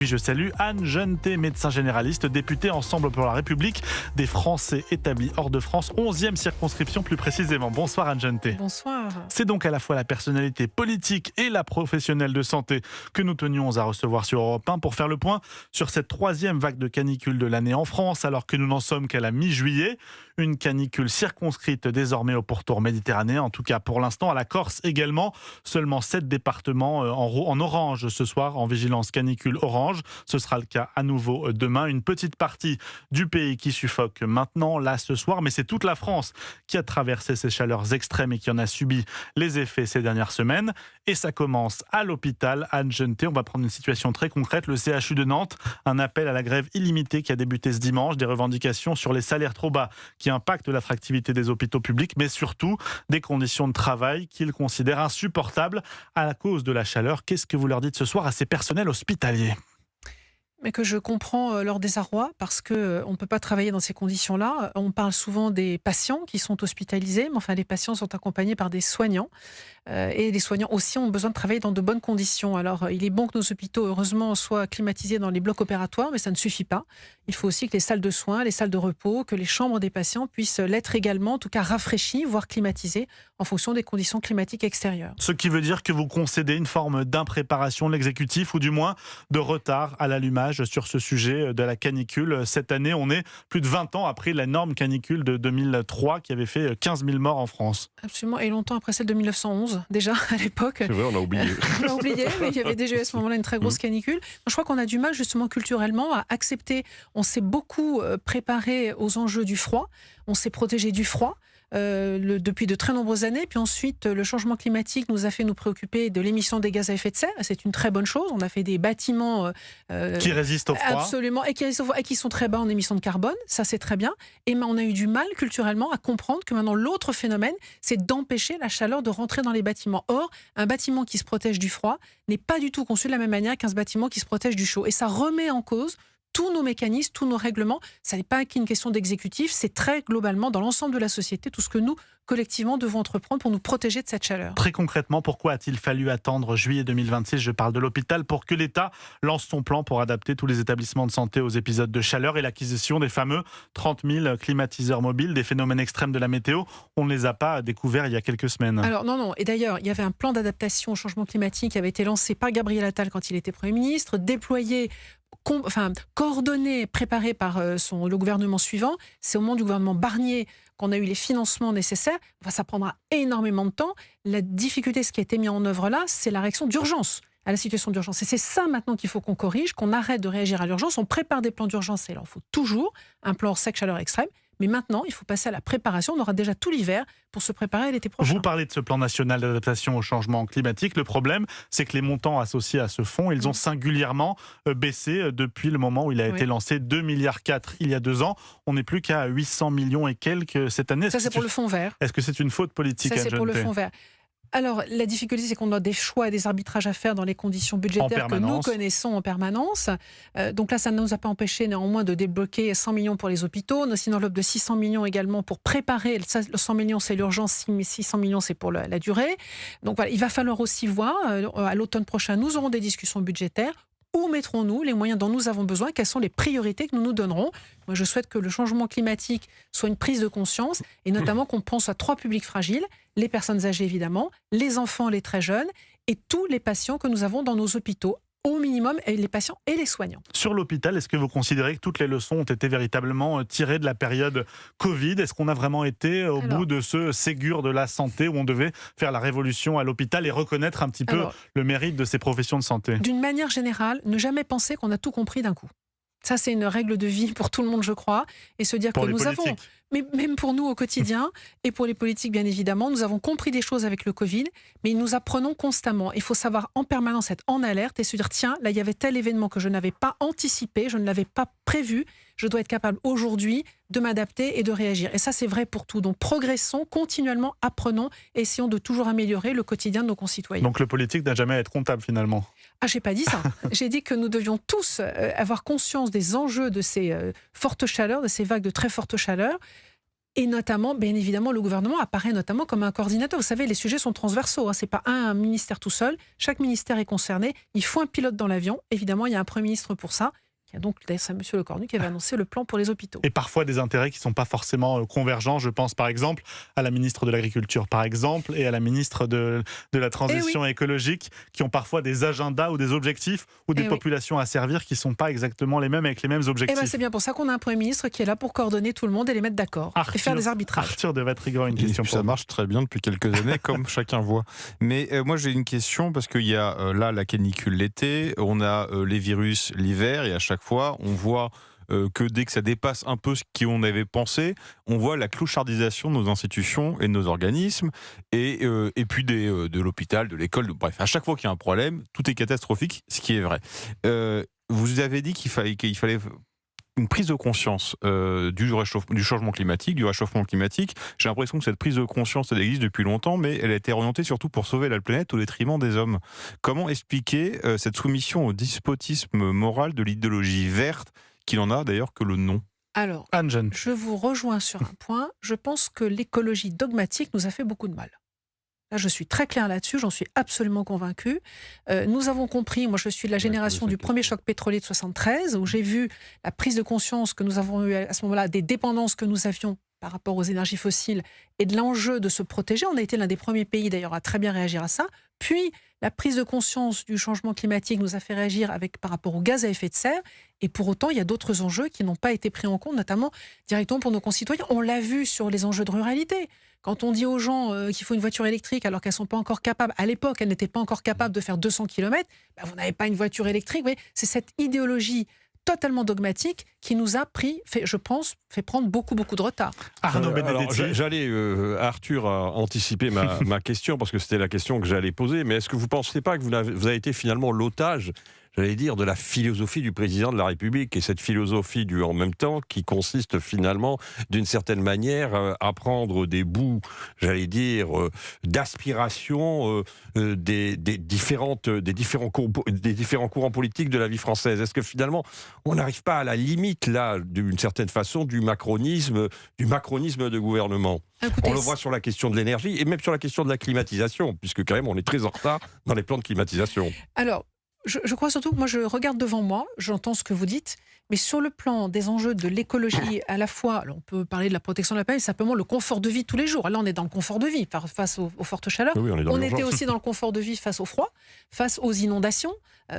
Puis je salue Anne Jeanneté, médecin généraliste, députée Ensemble pour la République des Français établis hors de France, 11e circonscription plus précisément. Bonsoir Anne Jeanneté. Bonsoir. C'est donc à la fois la personnalité politique et la professionnelle de santé que nous tenions à recevoir sur Europe 1 pour faire le point sur cette troisième vague de canicule de l'année en France, alors que nous n'en sommes qu'à la mi-juillet. Une canicule circonscrite désormais au pourtour méditerranéen, en tout cas pour l'instant, à la Corse également. Seulement 7 départements en orange ce soir, en vigilance canicule orange. Ce sera le cas à nouveau demain. Une petite partie du pays qui suffoque maintenant, là, ce soir. Mais c'est toute la France qui a traversé ces chaleurs extrêmes et qui en a subi les effets ces dernières semaines. Et ça commence à l'hôpital. Anne Jeanneté, on va prendre une situation très concrète. Le CHU de Nantes, un appel à la grève illimitée qui a débuté ce dimanche. Des revendications sur les salaires trop bas qui impactent l'attractivité des hôpitaux publics, mais surtout des conditions de travail qu'ils considèrent insupportables à la cause de la chaleur. Qu'est-ce que vous leur dites ce soir à ces personnels hospitaliers ? Mais que je comprends leur désarroi parce qu'on ne peut pas travailler dans ces conditions-là. On parle souvent des patients qui sont hospitalisés, mais enfin les patients sont accompagnés par des soignants. Et les soignants aussi ont besoin de travailler dans de bonnes conditions. Alors il est bon que nos hôpitaux, heureusement, soient climatisés dans les blocs opératoires, mais ça ne suffit pas. Il faut aussi que les salles de soins, les salles de repos, que les chambres des patients puissent l'être également, en tout cas rafraîchies, voire climatisées, en fonction des conditions climatiques extérieures. Ce qui veut dire que vous concédez une forme d'impréparation de l'exécutif, ou du moins de retard à l'allumage sur ce sujet de la canicule. Cette année, on est plus de 20 ans après l'énorme canicule de 2003 qui avait fait 15 000 morts en France. Absolument, et longtemps après celle de 1911, déjà à l'époque. C'est vrai, on a oublié. On l'a oublié, mais il y avait déjà eu à ce moment-là une très grosse canicule. Je crois qu'on a du mal justement culturellement à accepter. On s'est beaucoup préparé aux enjeux du froid, on s'est protégé du froid. Depuis de très nombreuses années. Puis ensuite, le changement climatique nous a fait nous préoccuper de l'émission des gaz à effet de serre. C'est une très bonne chose. On a fait des bâtiments qui résistent au froid. Absolument, et qui sont très bas en émissions de carbone. Ça, c'est très bien. Et on a eu du mal culturellement à comprendre que maintenant, l'autre phénomène, c'est d'empêcher la chaleur de rentrer dans les bâtiments. Or, un bâtiment qui se protège du froid n'est pas du tout conçu de la même manière qu'un bâtiment qui se protège du chaud. Et ça remet en cause tous nos mécanismes, tous nos règlements. Ça n'est pas qu'une question d'exécutif, c'est très globalement dans l'ensemble de la société, tout ce que nous, collectivement, devons entreprendre pour nous protéger de cette chaleur. Très concrètement, pourquoi a-t-il fallu attendre juillet 2026, je parle de l'hôpital, pour que l'État lance son plan pour adapter tous les établissements de santé aux épisodes de chaleur et l'acquisition des fameux 30 000 climatiseurs mobiles, des phénomènes extrêmes de la météo? On ne les a pas découverts il y a quelques semaines. Alors non, et d'ailleurs, il y avait un plan d'adaptation au changement climatique qui avait été lancé par Gabriel Attal quand il était Premier ministre, déployé, coordonné, préparé par le gouvernement suivant. C'est au moment du gouvernement Barnier qu'on a eu les financements nécessaires. Ça prendra énormément de temps. La difficulté, ce qui a été mis en œuvre là, c'est la réaction d'urgence à la situation d'urgence. Et c'est ça maintenant qu'il faut qu'on corrige, qu'on arrête de réagir à l'urgence. On prépare des plans d'urgence et il en faut toujours un plan sec, chaleur extrême. Mais maintenant, il faut passer à la préparation. On aura déjà tout l'hiver pour se préparer à l'été prochain. Vous parlez de ce plan national d'adaptation au changement climatique. Le problème, c'est que les montants associés à ce fonds, ils ont singulièrement baissé depuis le moment où il a été lancé, 2,4 milliards il y a 2 ans. On n'est plus qu'à 800 millions et quelques cette année. Ça, c'est pour le fonds vert. Est-ce que c'est une faute politique? Ça, c'est pour le fonds vert. Alors, la difficulté, c'est qu'on a des choix et des arbitrages à faire dans les conditions budgétaires que nous connaissons en permanence. Donc là, ça ne nous a pas empêché néanmoins de débloquer 100 millions pour les hôpitaux. On a aussi une enveloppe de 600 millions également pour préparer. Ça, 100 millions, c'est l'urgence, 600 millions, c'est pour la durée. Donc voilà, il va falloir aussi voir, à l'automne prochain, nous aurons des discussions budgétaires. Où mettrons-nous les moyens dont nous avons besoin? Quelles sont les priorités que nous nous donnerons? Moi, je souhaite que le changement climatique soit une prise de conscience et notamment qu'on pense à 3 publics fragiles, les personnes âgées évidemment, les enfants, les très jeunes et tous les patients que nous avons dans nos hôpitaux. Au minimum, les patients et les soignants. Sur l'hôpital, est-ce que vous considérez que toutes les leçons ont été véritablement tirées de la période Covid? Est-ce qu'on a vraiment été au bout de ce Ségur de la santé où on devait faire la révolution à l'hôpital et reconnaître un petit peu le mérite de ces professions de santé? D'une manière générale, ne jamais penser qu'on a tout compris d'un coup. Ça, c'est une règle de vie pour tout le monde, je crois. Et se dire que nous avons, mais même pour nous au quotidien, et pour les politiques, bien évidemment, nous avons compris des choses avec le Covid, mais nous apprenons constamment. Il faut savoir en permanence être en alerte et se dire, tiens, là, il y avait tel événement que je n'avais pas anticipé, je ne l'avais pas prévu. Je dois être capable aujourd'hui de m'adapter et de réagir. Et ça, c'est vrai pour tout. Donc, progressons, continuellement, apprenons, et essayons de toujours améliorer le quotidien de nos concitoyens. Donc, le politique n'a jamais à être comptable, finalement? Ah, j'ai pas dit ça. J'ai dit que nous devions tous avoir conscience des enjeux de ces fortes chaleurs, de ces vagues de très forte chaleur. Et notamment, bien évidemment, le gouvernement apparaît notamment comme un coordinateur. Vous savez, les sujets sont transversaux. Ce n'est pas un ministère tout seul. Chaque ministère est concerné. Il faut un pilote dans l'avion. Évidemment, il y a un Premier ministre pour ça. Il y a donc c'est M. Lecornu qui avait annoncé le plan pour les hôpitaux. Et parfois des intérêts qui ne sont pas forcément convergents. Je pense par exemple à la ministre de l'Agriculture, par exemple, et à la ministre de la Transition écologique, qui ont parfois des agendas ou des objectifs ou des populations à servir qui ne sont pas exactement les mêmes avec les mêmes objectifs. C'est bien pour ça qu'on a un Premier ministre qui est là pour coordonner tout le monde et les mettre d'accord et faire des arbitrages. Arthur de Vatrigan, une question pour ça marche très bien depuis quelques années, comme chacun voit. Mais moi j'ai une question, parce qu'il y a là la canicule l'été, on a les virus l'hiver, et à chaque fois, on voit que dès que ça dépasse un peu ce qu'on avait pensé, on voit la clochardisation de nos institutions et de nos organismes, et puis de l'hôpital, de l'école, bref, à chaque fois qu'il y a un problème, tout est catastrophique, ce qui est vrai. Vous avez dit qu'il fallait une prise de conscience du changement climatique, du réchauffement climatique. J'ai l'impression que cette prise de conscience, elle existe depuis longtemps, mais elle a été orientée surtout pour sauver la planète au détriment des hommes. Comment expliquer cette soumission au despotisme moral de l'idéologie verte, qui n'en a d'ailleurs que le nom? Alors, je vous rejoins sur un point. Je pense que l'écologie dogmatique nous a fait beaucoup de mal. Là, je suis très claire là-dessus, j'en suis absolument convaincue. Nous avons compris, moi je suis de la génération du premier choc pétrolier de 73, où j'ai vu la prise de conscience que nous avons eue à ce moment-là, des dépendances que nous avions par rapport aux énergies fossiles et de l'enjeu de se protéger. On a été l'un des premiers pays d'ailleurs à très bien réagir à ça. Puis la prise de conscience du changement climatique nous a fait réagir par rapport aux gaz à effet de serre. Et pour autant, il y a d'autres enjeux qui n'ont pas été pris en compte, notamment directement pour nos concitoyens. On l'a vu sur les enjeux de ruralité. Quand on dit aux gens qu'il faut une voiture électrique alors qu'elles ne sont pas encore capables, à l'époque, elles n'étaient pas encore capables de faire 200 km, vous n'avez pas une voiture électrique. Vous voyez, c'est cette idéologie totalement dogmatique qui nous a je pense, fait prendre beaucoup de retard. Arnaud Benedetti. Arthur a anticipé ma question, parce que c'était la question que j'allais poser, mais est-ce que vous ne pensez pas que vous avez été finalement l'otage, j'allais dire, de la philosophie du président de la République, et cette philosophie du en même temps qui consiste finalement, d'une certaine manière, à prendre des bouts, j'allais dire, d'aspiration des différents courants politiques de la vie française. Est-ce que finalement, on n'arrive pas à la limite, là, d'une certaine façon, du macronisme de gouvernement? On le voit sur la question de l'énergie, et même sur la question de la climatisation, puisque quand même, on est très en retard dans les plans de climatisation. Alors, je crois surtout que moi, je regarde devant moi, j'entends ce que vous dites, mais sur le plan des enjeux de l'écologie, à la fois, alors on peut parler de la protection de la planète, simplement le confort de vie tous les jours. Là, on est dans le confort de vie face aux fortes chaleurs. Oui, on était aussi dans le confort de vie face au froid, face aux inondations,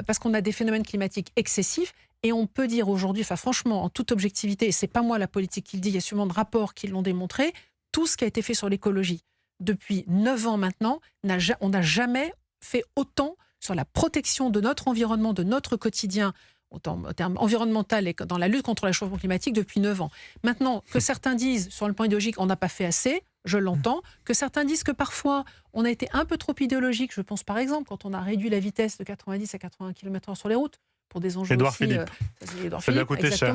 parce qu'on a des phénomènes climatiques excessifs. Et on peut dire aujourd'hui, franchement, en toute objectivité, et c'est pas moi la politique qui le dit, il y a sûrement de rapports qui l'ont démontré, tout ce qui a été fait sur l'écologie depuis 9 ans maintenant, on n'a jamais fait autant sur la protection de notre environnement, de notre quotidien, en termes environnemental et dans la lutte contre le réchauffement climatique depuis 9 ans. Maintenant, que certains disent, sur le plan idéologique, on n'a pas fait assez, je l'entends. Que certains disent que parfois, on a été un peu trop idéologique. Je pense par exemple, quand on a réduit la vitesse de 90 à 80 km/h sur les routes, pour des enjeux Édouard aussi... Philippe. Ça lui a coûté cher.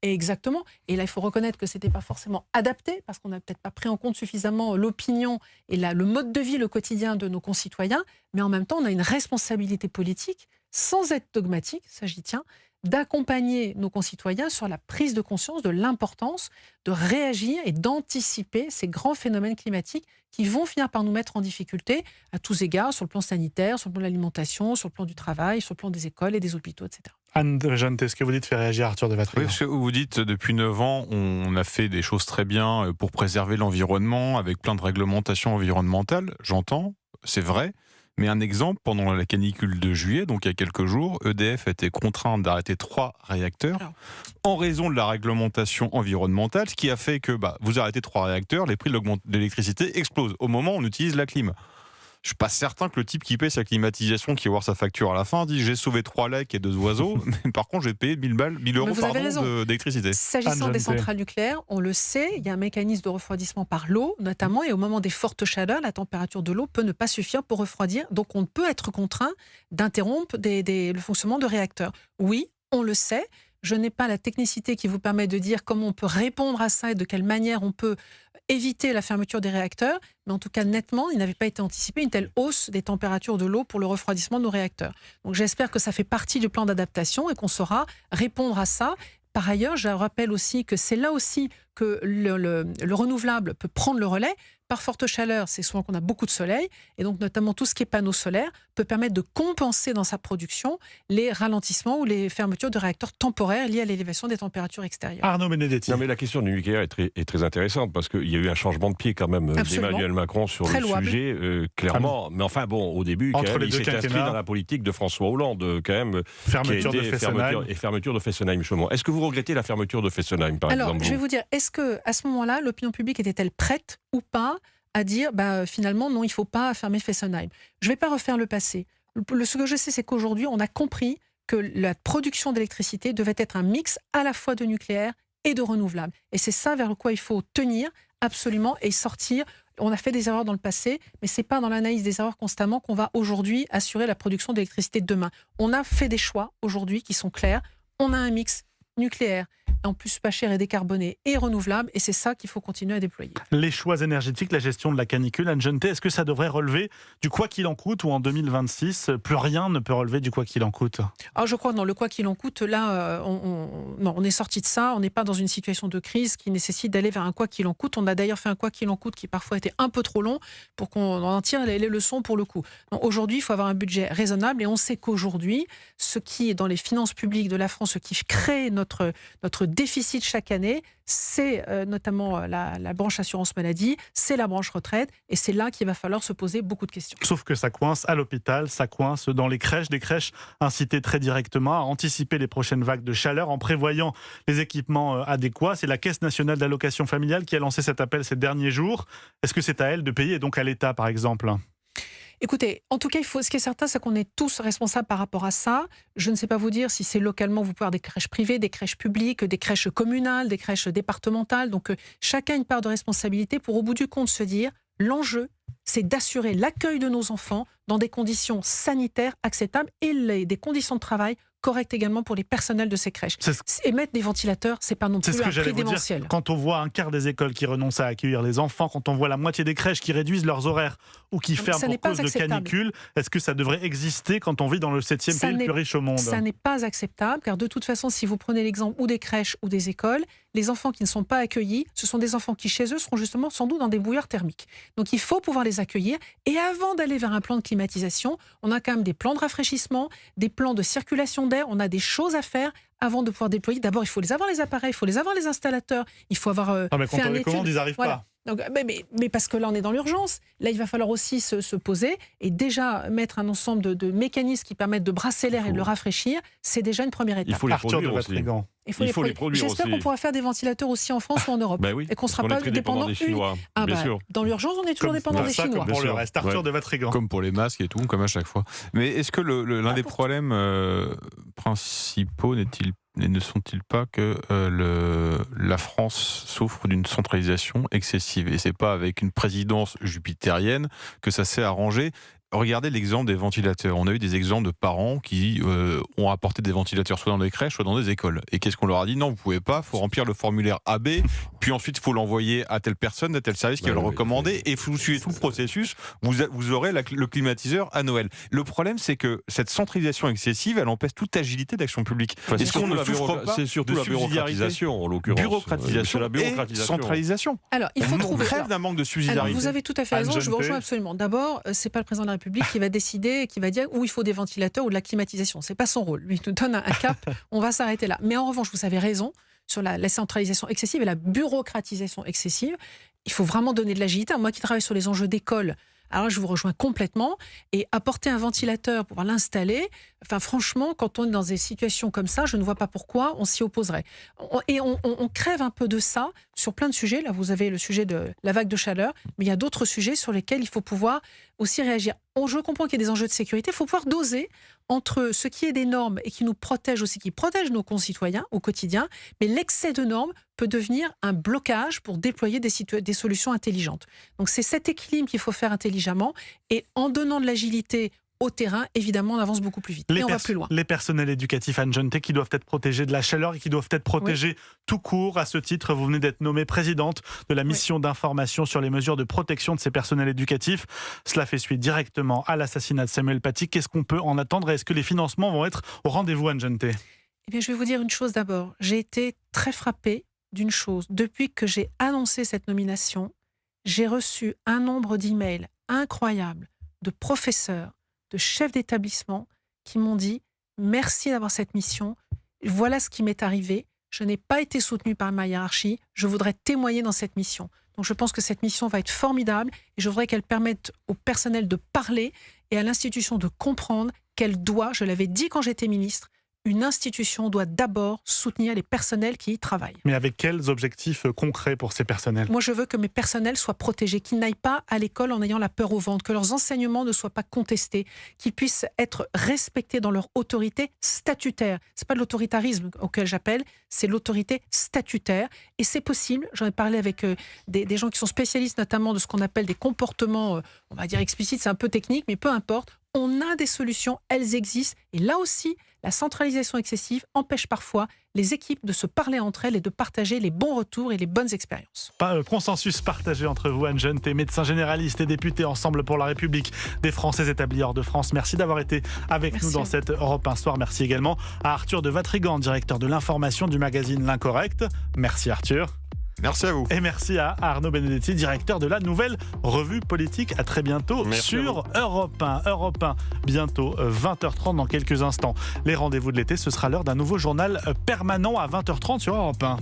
Exactement. Et là, il faut reconnaître que ce n'était pas forcément adapté, parce qu'on n'a peut-être pas pris en compte suffisamment l'opinion et le mode de vie, le quotidien de nos concitoyens. Mais en même temps, on a une responsabilité politique, sans être dogmatique, ça j'y tiens, d'accompagner nos concitoyens sur la prise de conscience de l'importance de réagir et d'anticiper ces grands phénomènes climatiques qui vont finir par nous mettre en difficulté à tous égards, sur le plan sanitaire, sur le plan de l'alimentation, sur le plan du travail, sur le plan des écoles et des hôpitaux, etc. Anne de Jeanne, ce que vous dites fait réagir Arthur de Vatrigan. Oui, parce que vous dites, depuis 9 ans, on a fait des choses très bien pour préserver l'environnement, avec plein de réglementations environnementales, j'entends, c'est vrai. Mais un exemple, pendant la canicule de juillet, donc il y a quelques jours, EDF a été contraint d'arrêter 3 réacteurs en raison de la réglementation environnementale, ce qui a fait que vous arrêtez 3 réacteurs, les prix de l'électricité explosent au moment où on utilise la clim. Je suis pas certain que le type qui paye sa climatisation, qui va voir sa facture à la fin, dit j'ai sauvé 3 lecs et 2 oiseaux, mais par contre j'ai payé 1000 euros d'électricité. S'agissant des centrales nucléaires, on le sait, il y a un mécanisme de refroidissement par l'eau, notamment, et au moment des fortes chaleurs, la température de l'eau peut ne pas suffire pour refroidir, donc on peut être contraint d'interrompre le fonctionnement de réacteurs. Oui, on le sait. Je n'ai pas la technicité qui vous permet de dire comment on peut répondre à ça et de quelle manière on peut éviter la fermeture des réacteurs. Mais en tout cas, nettement, il n'avait pas été anticipé une telle hausse des températures de l'eau pour le refroidissement de nos réacteurs. Donc j'espère que ça fait partie du plan d'adaptation et qu'on saura répondre à ça. Par ailleurs, je rappelle aussi que c'est là aussi que le renouvelable peut prendre le relais. Par forte chaleur, c'est souvent qu'on a beaucoup de soleil, et donc notamment tout ce qui est panneaux solaires peut permettre de compenser dans sa production les ralentissements ou les fermetures de réacteurs temporaires liés à l'élévation des températures extérieures. Arnaud Benedetti. Non, mais la question du nucléaire est très intéressante, parce qu'il y a eu un changement de pied quand même d'Emmanuel Macron sur très le louable. Sujet, clairement. Mais enfin bon, au début, quand même, il s'est inscrit dans la politique de François Hollande, quand même, fermeture de Fessenheim. Fermeture de Fessenheim, justement. Est-ce que vous regrettez la fermeture de Fessenheim, par exemple? Alors, je vais vous dire, est-ce que à ce moment-là, l'opinion publique était-elle prête ou pas à dire finalement non, il ne faut pas fermer Fessenheim? Je ne vais pas refaire le passé. Ce que je sais, c'est qu'aujourd'hui, on a compris que la production d'électricité devait être un mix à la fois de nucléaire et de renouvelable. Et c'est ça vers quoi il faut tenir absolument et sortir. On a fait des erreurs dans le passé, mais ce n'est pas dans l'analyse des erreurs constamment qu'on va aujourd'hui assurer la production d'électricité de demain. On a fait des choix aujourd'hui qui sont clairs. On a un mix nucléaire, en plus pas cher et décarboné et renouvelable, et c'est ça qu'il faut continuer à déployer. Les choix énergétiques, la gestion de la canicule, Anne Genetet, est-ce que ça devrait relever du quoi qu'il en coûte, ou en 2026, plus rien ne peut relever du quoi qu'il en coûte? Alors je crois que dans le quoi qu'il en coûte, là, on est sorti de ça, on n'est pas dans une situation de crise qui nécessite d'aller vers un quoi qu'il en coûte. On a d'ailleurs fait un quoi qu'il en coûte qui parfois était un peu trop long pour qu'on en tire les leçons pour le coup. Aujourd'hui, il faut avoir un budget raisonnable, et on sait qu'aujourd'hui, ce qui est dans les finances publiques de la France, ce qui crée notre déficit chaque année, c'est notamment la branche assurance maladie, c'est la branche retraite, et c'est là qu'il va falloir se poser beaucoup de questions. Sauf que ça coince à l'hôpital, ça coince dans les crèches, des crèches incitées très directement à anticiper les prochaines vagues de chaleur en prévoyant les équipements adéquats. C'est la Caisse nationale d'allocation familiale qui a lancé cet appel ces derniers jours. Est-ce que c'est à elle de payer, et donc à l'État par exemple? Écoutez, en tout cas, ce qui est certain, c'est qu'on est tous responsables par rapport à ça. Je ne sais pas vous dire si c'est localement, vous pouvez avoir des crèches privées, des crèches publiques, des crèches communales, des crèches départementales. Donc, chacun a une part de responsabilité pour, au bout du compte, se dire, l'enjeu, c'est d'assurer l'accueil de nos enfants dans des conditions sanitaires acceptables et des conditions de travail correctes également pour les personnels de ces crèches. Et mettre des ventilateurs, c'est pas non plus un prix démentiel. Quand on voit un quart des écoles qui renoncent à accueillir les enfants, quand on voit la moitié des crèches qui réduisent leurs horaires ou qui ferment pour cause de canicule, est-ce que ça devrait exister quand on vit dans le 7e pays le plus riche au monde? Ça n'est pas acceptable, car de toute façon, si vous prenez l'exemple ou des crèches ou des écoles, les enfants qui ne sont pas accueillis, ce sont des enfants qui, chez eux, seront justement sans doute dans des bouilloires thermiques. Donc il faut pouvoir les accueillir. Et avant d'aller vers un plan de climatisation, on a quand même des plans de rafraîchissement, des plans de circulation d'air, on a des choses à faire avant de pouvoir déployer. D'abord, il faut avoir les appareils, il faut avoir les installateurs, il faut avoir mais quand on les commande, ils n'arrivent pas. Donc, mais parce que là, on est dans l'urgence. Là, il va falloir aussi se poser et déjà mettre un ensemble de mécanismes qui permettent de brasser l'air et de le rafraîchir. C'est déjà une première étape. Il faut les produire aussi. Il faut les produire. J'espère qu'on pourra faire des ventilateurs aussi en France ou en Europe. Oui, et qu'on ne sera pas dépendant des Chinois. Dans l'urgence, on est toujours dépendant des Chinois. Comme pour le reste, Arthur de Vatrigan. Comme pour les masques et tout, comme à chaque fois. Mais est-ce que l'un des problèmes principaux ne sont-ils pas que la France souffre d'une centralisation excessive? Et c'est pas avec une présidence jupitérienne que ça s'est arrangé. Regardez l'exemple des ventilateurs. On a eu des exemples de parents qui ont apporté des ventilateurs soit dans des crèches, soit dans des écoles. Et qu'est-ce qu'on leur a dit? Non, vous pouvez pas, il faut remplir le formulaire AB, puis ensuite il faut l'envoyer à telle personne, à tel service qui va le recommander, et vous suivez tout le processus, vous aurez le climatiseur à Noël. Le problème, c'est que cette centralisation excessive, elle empêche toute agilité d'action publique. Est-ce qu'on ne souffre pas c'est surtout de la bureaucratisation, en l'occurrence. Bureaucratisation et centralisation. Alors, il faut trouver... crève d'un manque de subsidiarité. Vous avez tout à fait raison, je vous rejoins absolument. D'abord, c'est pas le président de la République qui va décider, qui va dire où il faut des ventilateurs ou de la climatisation. C'est pas son rôle. Lui, il nous donne un cap, on va s'arrêter là. Mais en revanche, vous avez raison sur la centralisation excessive et la bureaucratisation excessive. Il faut vraiment donner de l'agilité. Moi qui travaille sur les enjeux d'école, alors là, je vous rejoins complètement. Et apporter un ventilateur pour l'installer, enfin franchement, quand on est dans des situations comme ça, je ne vois pas pourquoi on s'y opposerait. On crève un peu de ça sur plein de sujets. Là, vous avez le sujet de la vague de chaleur, mais il y a d'autres sujets sur lesquels il faut pouvoir aussi réagir. Je comprends qu'il y a des enjeux de sécurité. Il faut pouvoir doser entre ce qui est des normes et qui nous protège aussi, qui protège nos concitoyens au quotidien, mais l'excès de normes peut devenir un blocage pour déployer des solutions intelligentes. Donc c'est cet équilibre qu'il faut faire intelligemment, et en donnant de l'agilité au terrain, évidemment, on avance beaucoup plus vite. Et on va plus loin. Les personnels éducatifs, Anne Genetet, qui doivent être protégés de la chaleur et qui doivent être protégés tout court. À ce titre, vous venez d'être nommée présidente de la mission d'information sur les mesures de protection de ces personnels éducatifs. Cela fait suite directement à l'assassinat de Samuel Paty. Qu'est-ce qu'on peut en attendre? Est-ce que les financements vont être au rendez-vous, Anne Genetet? Eh bien, je vais vous dire une chose d'abord. J'ai été très frappée d'une chose. Depuis que j'ai annoncé cette nomination, j'ai reçu un nombre d'emails incroyable de professeurs, de chefs d'établissement qui m'ont dit « Merci d'avoir cette mission. Voilà ce qui m'est arrivé. Je n'ai pas été soutenue par ma hiérarchie. Je voudrais témoigner dans cette mission. » Donc je pense que cette mission va être formidable et je voudrais qu'elle permette au personnel de parler et à l'institution de comprendre qu'elle doit, je l'avais dit quand j'étais ministre, une institution doit d'abord soutenir les personnels qui y travaillent. Mais avec quels objectifs concrets pour ces personnels ? Moi, je veux que mes personnels soient protégés, qu'ils n'aillent pas à l'école en ayant la peur au ventre, que leurs enseignements ne soient pas contestés, qu'ils puissent être respectés dans leur autorité statutaire. Ce n'est pas de l'autoritarisme auquel j'appelle, c'est l'autorité statutaire. Et c'est possible, j'en ai parlé avec des gens qui sont spécialistes notamment de ce qu'on appelle des comportements, on va dire explicites, c'est un peu technique, mais peu importe. On a des solutions, elles existent. Et là aussi, la centralisation excessive empêche parfois les équipes de se parler entre elles et de partager les bons retours et les bonnes expériences. Consensus partagé entre vous, Anne Genetet, médecin généraliste et député Ensemble pour la République des Français établis hors de France. Merci d'avoir été avec nous dans cette Europe 1 Soir. Merci également à Arthur de Vatrigan, directeur de l'information du magazine L'Incorrect. Merci Arthur. Merci à vous. Et merci à Arnaud Benedetti, directeur de la Nouvelle Revue Politique. À très bientôt sur Europe 1. Europe 1, bientôt 20h30 dans quelques instants. Les rendez-vous de l'été, ce sera l'heure d'un nouveau journal permanent à 20h30 sur Europe 1.